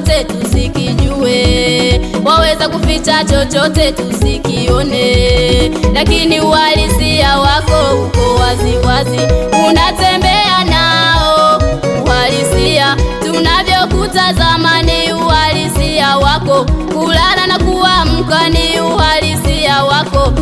chochote tusikijue, waweza kuficha chochote tusikione, lakini uhalisia wako uko wazi wazi, unatembea nao. Uhalisia tunavyokutazama ni uhalisia wako, kulala na kuamka ni uhalisia wako.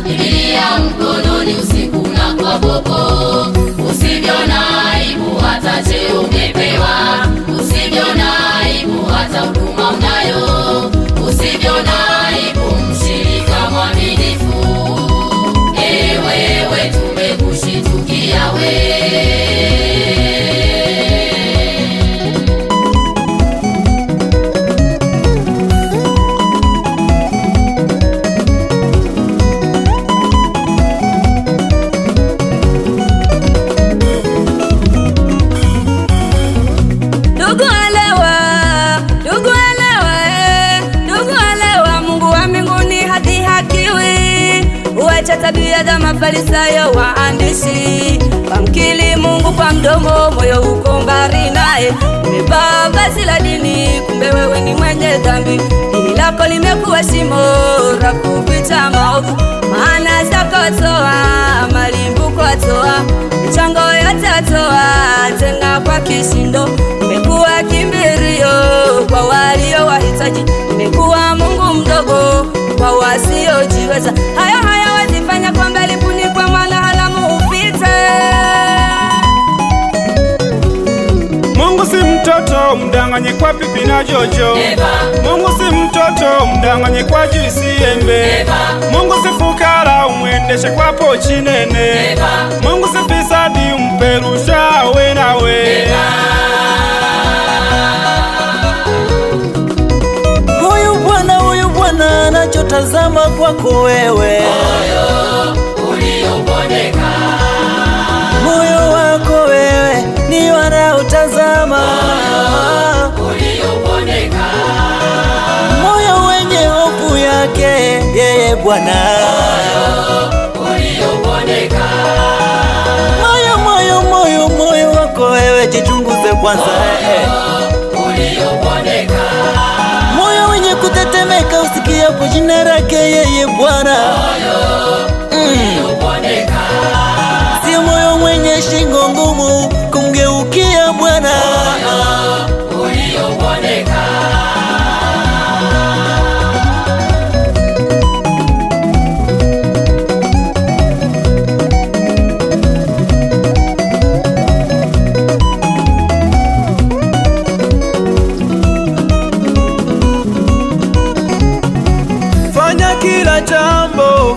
Biblia mkononi usiku na kwa popo, usivyona aibu hata cheo umepewa, usivyona aibu hata huduma unayo, usivyona aibu mshirika mwaminifu. Wewe tumekushitukia tabia za Mafarisayo waandishi, wamkili Mungu kwa mdomo, moyo uko mbali naye. Umevaa vazi la dini, kumbe wewe ni mwenye dhambi. Dini lako limekuwa shimo la kuficha maovu, maana zako atoa, malimbuko atoa, michango yote atoa, tena kwa kishindo. Umekuwa kimbilio kwa walio wahitaji, umekuwa Mungu mdogo kwa wasiojiweza. Hayo wazifanya kwa mbele funikwa, mwana halamu upite. Mungu si mtoto mdanganye kwa pipi na jojo. Mungu si mtoto mdanganye kwa juisi embe. Mungu si fukara umwendeshe kwa pochi nene. Mungu si fisadi umperusha we nawe. Huyu Bwana anachotazama kwako wewe, moyo uliobondeka. Moyo wako wewe ni wanaotazama, moyo uliobondeka, moyo wenye hofu yake yeye Bwana. Moyo uliobondeka, moyo wako wewe jichunguze kwanza. Moyo uliobondeka, moyo wenye kutetemeka usikiapo jina lake yeye Bwana. Sio moyo mwenye shingo ngumu kumgeukia Bwana.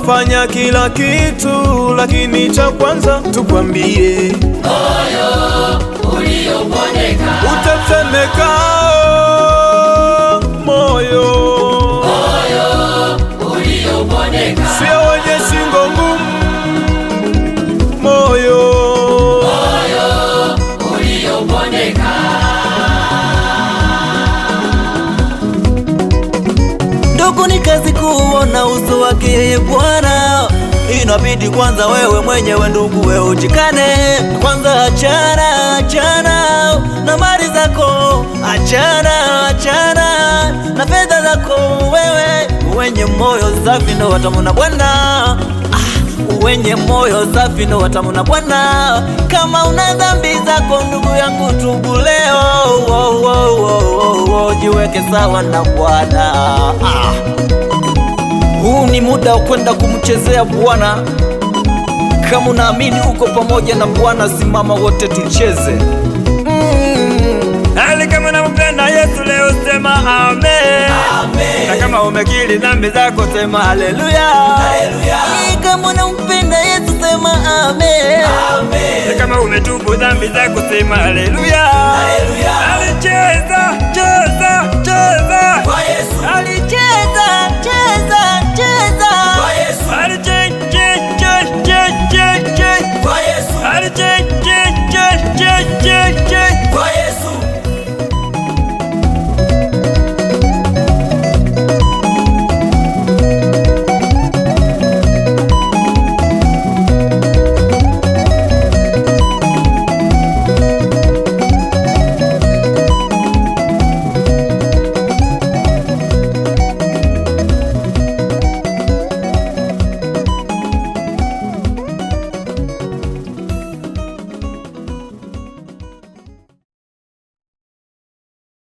Fanya kila kitu, lakini cha kwanza tukwambie, moyo uliobondeka utatemeka. Moyo uliobondeka, sio wenye shingo ngumu. Moyo uliobondeka, ndugu, ni kazi kuona uso wake yeye Bwana. inabidi kwanza wewe mwenyewe ndugu wewe ujikane kwanza. Achana na mali zako, achana na fedha zako. Wewe wenye moyo safi ndo watamuna Bwana, wenye moyo safi ndo watamuna Bwana. Kama una dhambi zako ndugu yangu tubu leo, jiweke sawa na Bwana. Huu ni muda wa kwenda kumchezea Bwana. Kama unaamini uko pamoja na Bwana, simama wote tucheze. Hali kama unampenda Yesu leo sema amen. Na kama umekiri dhambi zako sema haleluya. Kama unampenda Yesu sema amen. Na kama umetubu dhambi zako sema haleluya. Alicheza